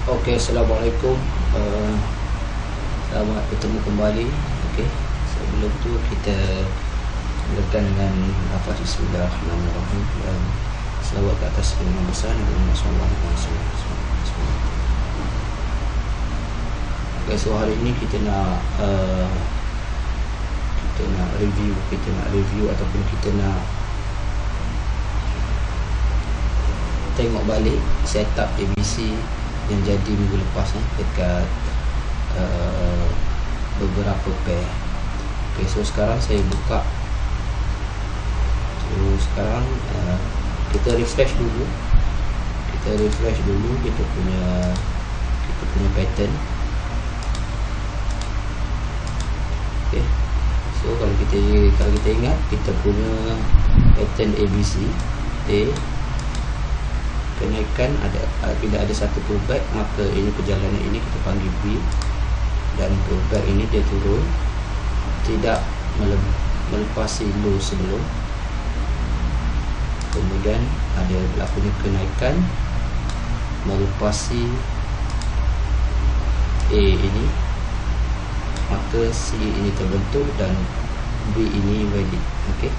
Okey, Assalamualaikum. Selamat bertemu kembali. Okey, sebelum tu kita mulakan dengan lafaz Bismillahirrahmanirrahim dan selawat ke atas Imam besar Nabi Muhammad SAW. Okey, so hari ini kita nak review ataupun kita nak tengok balik setup ABC yang jadi minggu lepas dekat beberapa pair. Okay, so sekarang saya buka. So sekarang kita refresh dulu kita punya pattern. Okay, so kalau kita ingat kita punya pattern ABC kenaikan bila ada satu pullback, maka ini perjalanan ini kita panggil B, dan pullback ini dia turun tidak melepasi low sebelum, kemudian ada berlakunya kenaikan melepasi A ini, maka C ini terbentuk dan B ini valid. Okey,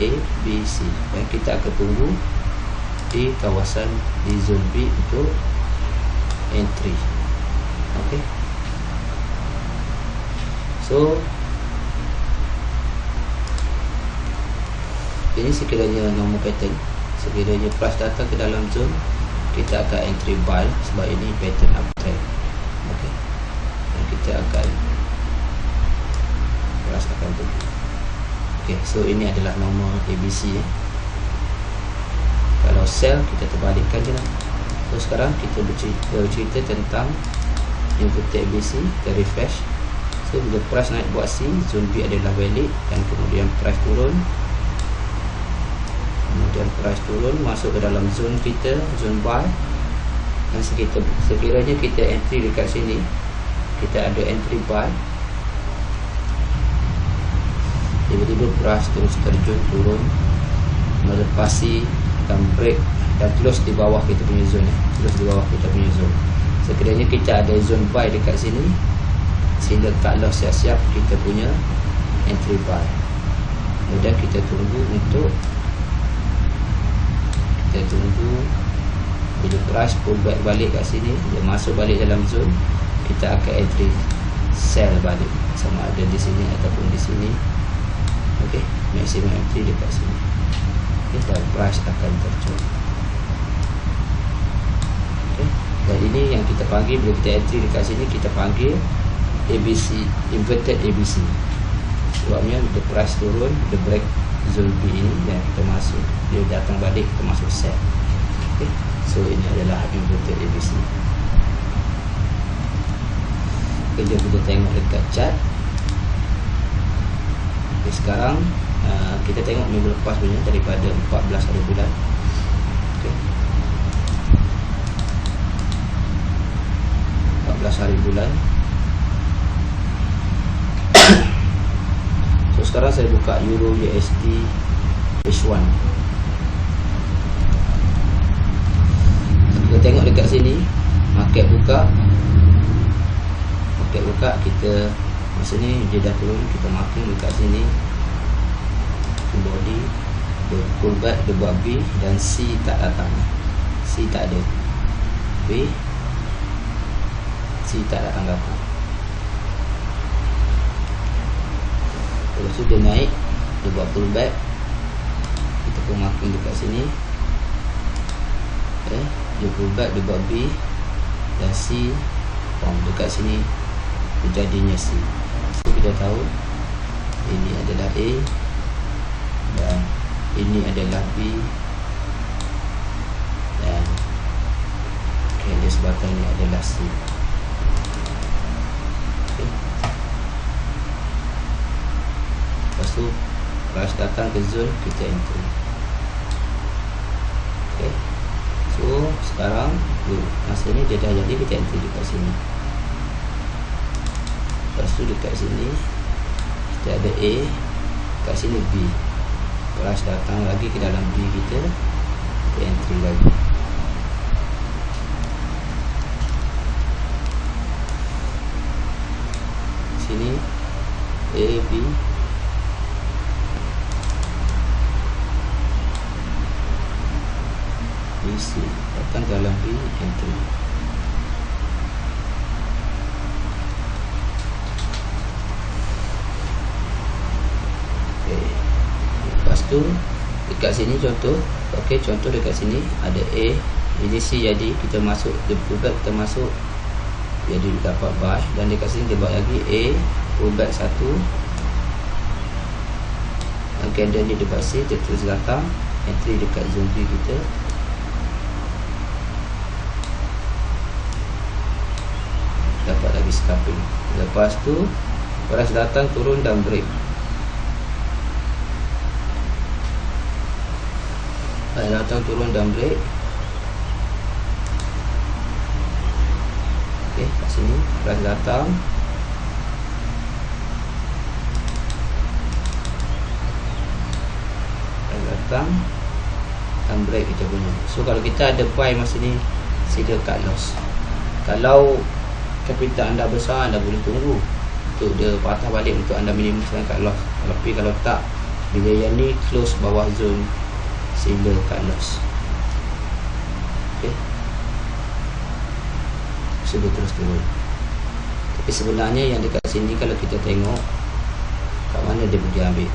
A, B, C, dan kita akan tunggu di kawasan di zone B untuk entry. Okey, so ini sekiranya normal pattern, sekiranya price datang ke dalam zone, kita akan entry buy sebab ini pattern uptrend. Okey, dan kita akan price akan tunggu. Okey, so ini adalah normal ABC. Kalau sell, kita terbalikkan je lah. So sekarang kita bercerita tentang inverted ABC, kita refresh. So bila price naik buat C, zone B adalah valid, dan kemudian price turun, masuk ke dalam zone kita, zone buy. Dan sekiranya kita entry dekat sini, kita ada entry buy, tiba-tiba price terus terjun turun melepasi dan break dan close di bawah kita punya zone, sekiranya kita ada zone buy dekat sini, sehingga cut loss siap-siap kita punya entry buy. Kemudian kita tunggu bila price pullback balik kat sini, dia masuk balik dalam zone, kita akan entry sell balik, sama ada di sini ataupun di sini. Okey, maximum entry dekat sini, dan price akan terjun. Okay. Dan ini yang kita panggil, bila kita entry dekat sini, kita panggil ABC, inverted ABC. Sebabnya the price turun, the break zone B ini, dan kita masuk, dia datang balik, kita masuk sell. Okay. So ini adalah inverted ABC. Okay, jom kita tengok dekat chart. Okay, sekarang kita tengok minggu lepas punya daripada 14 hari bulan. Okay. 14 hari bulan. So sekarang saya buka Euro USD H1. Kita tengok dekat sini, market buka, kita masa ni dia dah turun, kita marking dekat sini body, dia pullback, dia buat B, dan C tak datang, C tak ada, B, C tak datang. Lepas tu dia naik, dia buat pullback, kita pun marking dekat sini. Okay, dia pullback, dia buat B dan C, dekat sini terjadinya C. So kita tahu ini adalah A dan ini adalah B, dan candle sebatang ini adalah C. Okay. Lepas tu price datang ke zone, kita entry. Okay. So sekarang masa ni dia dah jadi, kita entry dekat sini. Lepas tu dekat sini kita ada A, dekat sini B. Price datang lagi ke dalam B kita entry lagi. masukkan dalam B entry. Okay. Lepas tu dekat sini contoh, okey, contoh dekat sini ada A, ini C, jadi kita masuk dia pullback, kita masuk jadi dapat buy, dan dekat sini dia buat lagi A pullback 1, dan candle ni dekat C, dia terus datang entry dekat zombie kita. Dapat lagi scalping. Lepas tu price datang, turun dan break. Datang, turun dan break. Okey, kat sini price datang, dan break kita punya. So kalau kita ada buy masa ni, sila cut loss. Kalau capital anda besar, anda boleh tunggu untuk dia patah balik untuk anda minimum cut loss. Tapi kalau tak, bila yang ni close bawah zone, sila cut loss. Okey, sila terus turun. Tapi sebenarnya yang dekat sini kalau kita tengok kat mana dia pergi ambil,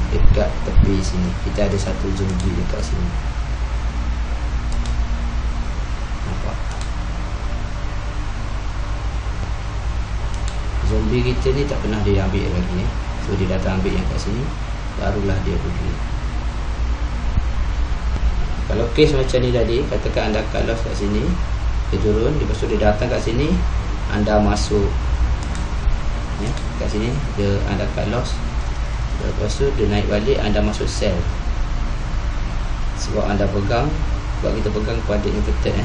dekat tepi sini kita ada satu zombie dekat sini, nampak? Zombie kita ni tak pernah dia ambil lagi, so dia datang ambil yang kat sini, barulah dia pergi. Kalau case macam ni tadi, katakan anda cut loss kat sini, dia turun, lepas tu dia datang kat sini, anda masuk ya, kat sini dia anda cut loss, lepas tu dia naik balik, anda masuk sell. Sebab anda pegang, sebab kita pegang pada inverted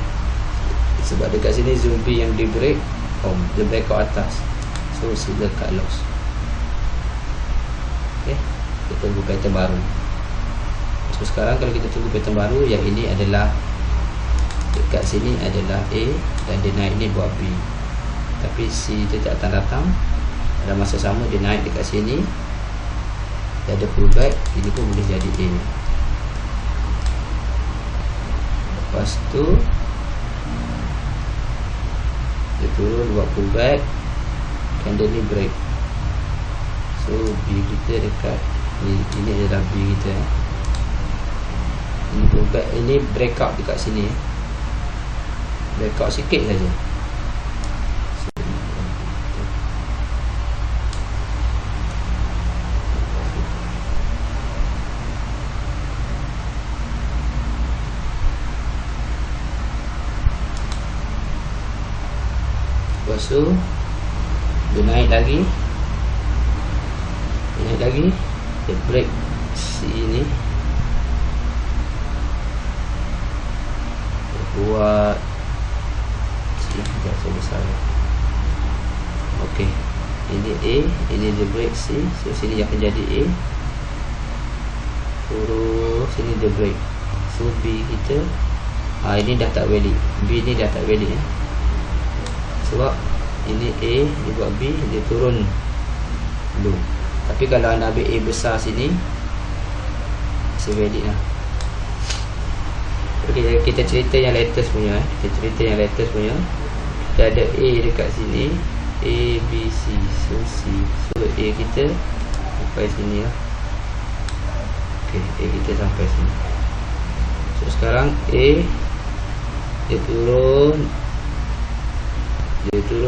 sebab dekat sini zombie yang di break, dia break ke atas, so sila cut loss. Okay, kita tunggu pattern baru. So sekarang kalau kita tunggu pattern baru, yang ini adalah dekat sini adalah A, dan dia naik ni buat B, tapi C dia tak datang. Pada masa sama dia naik dekat sini, dia ada pullback, ini pun boleh jadi A. Lepas tu dia turun buat pullback, candle ni break, so B kita dekat ini adalah B kita. Ini pullback, ini breakout dekat sini, breakout sikit saja. Lepas tu dia naik lagi, dia break sini, dia buat sekejap saya besar. Okey, ini A, ini dia break C, so sini akan jadi A, terus sini dia break, so B kita ini dah tak valid, B ni dah tak valid sebab ini A, dia buat B, dia turun low. Tapi kalau anda ambil A besar sini, masih valid lah. Okay, kita cerita yang latest punya, kita ada A dekat sini, A, B, C, so C, so A kita sampai sini lah. Okay, A kita sampai sini. So sekarang A dia turun,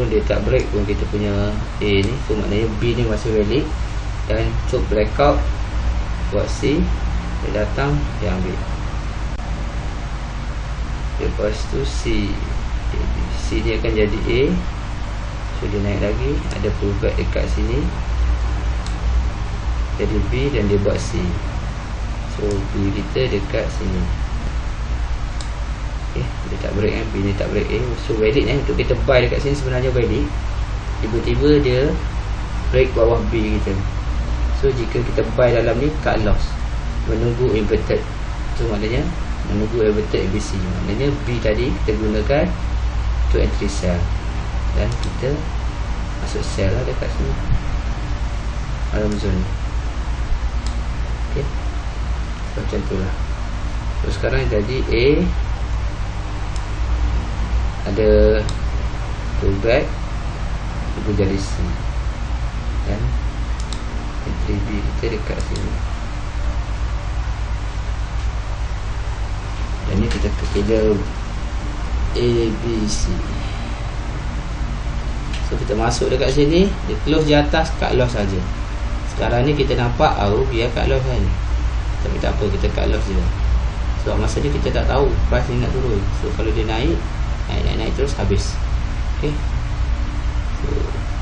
dia tak break pun kita punya A ni, so maknanya B ni masih valid, dan untuk breakout buat C, dia datang, dia ambil. Lepas tu C ni akan jadi A, so dia naik lagi, ada pullback dekat sini, jadi B, dan dia buat C, so B kita dekat sini. Dia tak break B ni tak break A, so valid untuk kita buy dekat sini sebenarnya valid. Tiba-tiba dia break bawah B kita, so jika kita buy dalam ni, cut loss, menunggu inverted, so maknanya menunggu inverted ABC, maknanya B tadi kita gunakan untuk entry sell, dan kita masuk sell lah dekat sini dalam zone. Okay, macam tu lah. So So sekarang jadi A ada pullback, itu jadi C, dan entry B kita dekat sini. Dan ni kita kira A, B, C. So kita masuk dekat sini, dia close di atas, cut loss saja. Sekarang ni kita nampak dia cut loss saja. Tapi tak apa, kita cut loss je. Sebab masa ni kita tak tahu price ni nak turun. So kalau dia naik terus habis. Okay. So,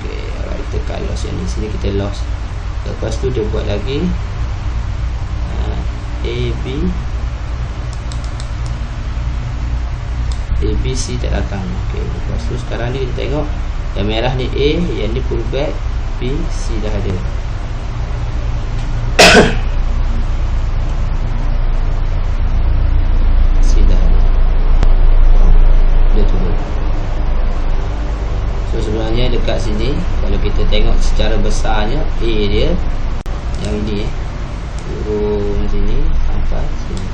okay, alright, kita cut loss yang ni. Sini kita loss. Lepas tu dia buat lagi A, B, C tak datang. Okay. Lepas tu sekarang ni kita tengok yang merah ni A, yang ni pullback, B, C dah ada. C dah ada. Dia turun. So sebenarnya dekat sini kalau kita tengok secara besarnya A dia yang ini turun sini sampai sini.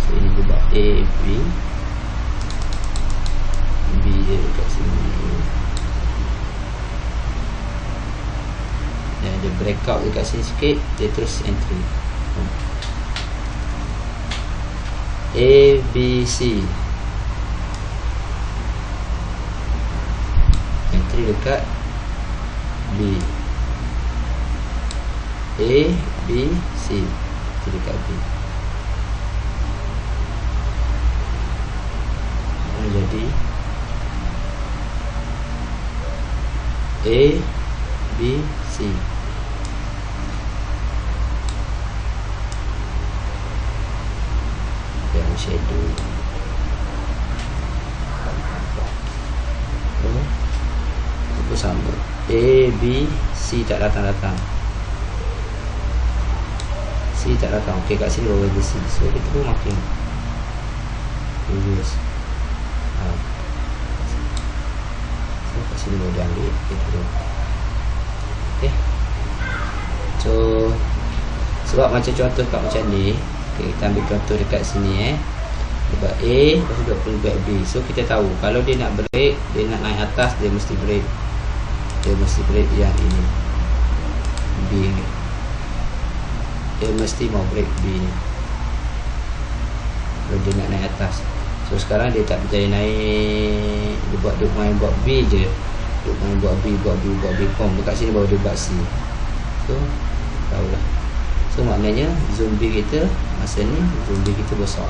So ini juga A, B dia dekat sini. Dan dia breakout dekat sini sikit, dia terus entry A, B, C. Entry dekat B. A, B, C. Entry dekat B. Jadi A, B, C. Yang shadow. Itu sama. A, B, C tak datang-datang. C tak datang. Okey, kat sini baru ada C. So kita pun makin reverse. So kat sini baru dia ambil. Kita okay. So sebab macam contoh kat macam ni, okay, kita ambil contoh dekat sini dekat A, lepas tu dia pullback B. So kita tahu kalau dia nak break, dia nak naik atas, dia mesti break. Dia mesti break yang ini, B ni. Dia mesti mau break B ni kalau dia nak naik atas. So sekarang dia tak berjaya naik, dia main buat B je. Buat B, dekat sini baru dia buat C. So tahulah. So maknanya zombie kita masa ni, zombie kita besar.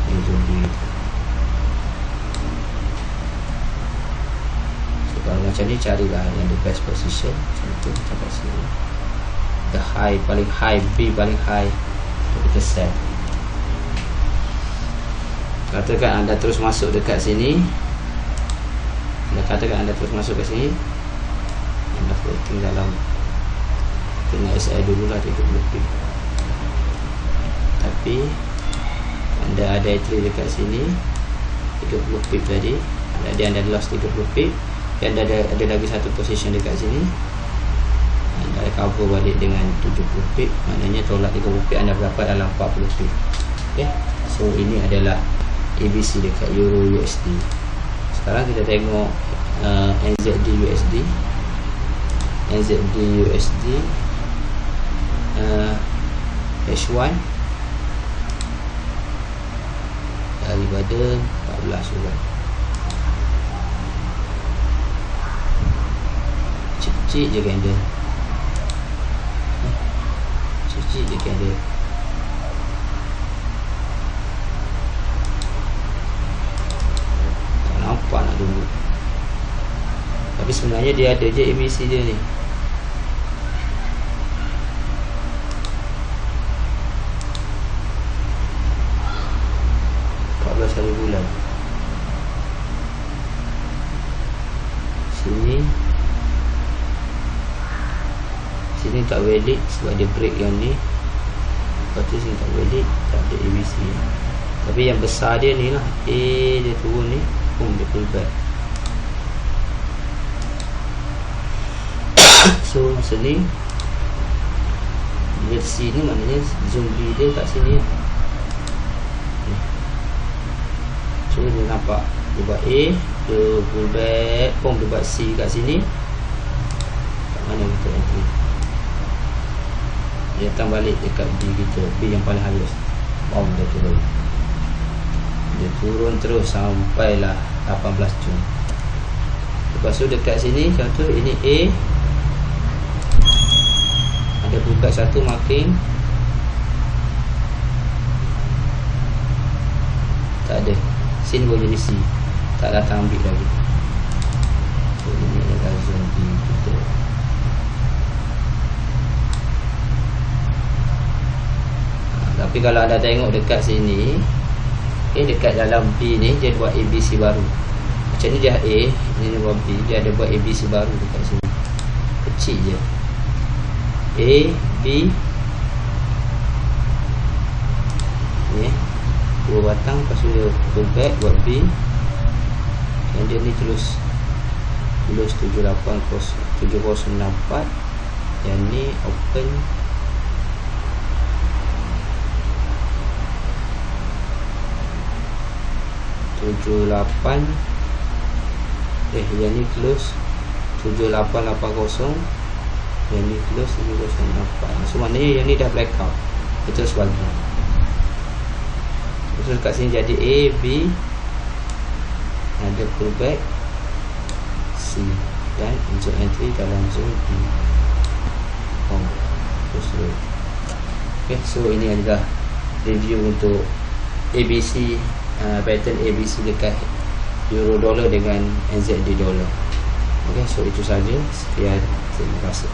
Ini zombie kita. So kalau macam ni, carilah yang the best position. Contoh macam kat sini, the high, paling high, B paling high, kita set. Katakan anda terus masuk dekat sini. Katakan anda terus masuk ke sini, anda floating dalam kena SI dululah 30 pip. Tapi anda ada entry dekat sini 30 pip tadi, anda lost 30 pip, dan ada lagi satu position dekat sini, anda cover balik dengan 70 pip. Maknanya tolak 30 pip, anda berdapat dalam 40 pip. Okay. So ini adalah ABC dekat Euro USD. Sekarang kita tengok NZD USD. NZD USD H1 daripada 14 bulan. Cik-cik je candle. Cik-cik je candle. Nampak nak tunggu. Tapi sebenarnya dia ada je ABC dia ni. Hari bulan. Sini tak valid sebab dia break yang ni. Lepas tu sini tak valid, tak ada ABC. Tapi yang besar dia ni lah, A dia turun ni, dia pullback. So sini Bila C ni maknanya zoom B dia kat sini. So dia nampak dia buat A, dia pull back, dia buat C kat sini. Kat mana kita entry? Dia datang balik dekat B kita, B yang paling halus. Dia turun. Dia turun terus sampailah 18 Jun. Lepas tu dekat sini contoh ini A, ada buka satu marking, tak ada. Sini boleh jadi C, tak datang ambil lagi. So ini adalah zone B kita. Tapi kalau anda tengok dekat sini, dekat dalam B ni dia buat ABC baru. Macam ni dia A, ni dia buat B, dia ada buat ABC baru dekat sini. Kecil je. A, B, ni dua batang, lepas tu dia pull back buat B. Dan dia ni terus 704. Yang ni open 78. Yang ni close 7880. Yang ni close 704. So maknanya yang ni dah blackout. Kita terus bagi. Terus kat sini jadi A, B, ada pullback C, dan insert entry dalam zone D. Terus. Okay, so ini adalah review untuk ABC, pattern ABC dekat euro dollar dengan NZD dollar. Okay, so itu saja. Sekian, terima kasih.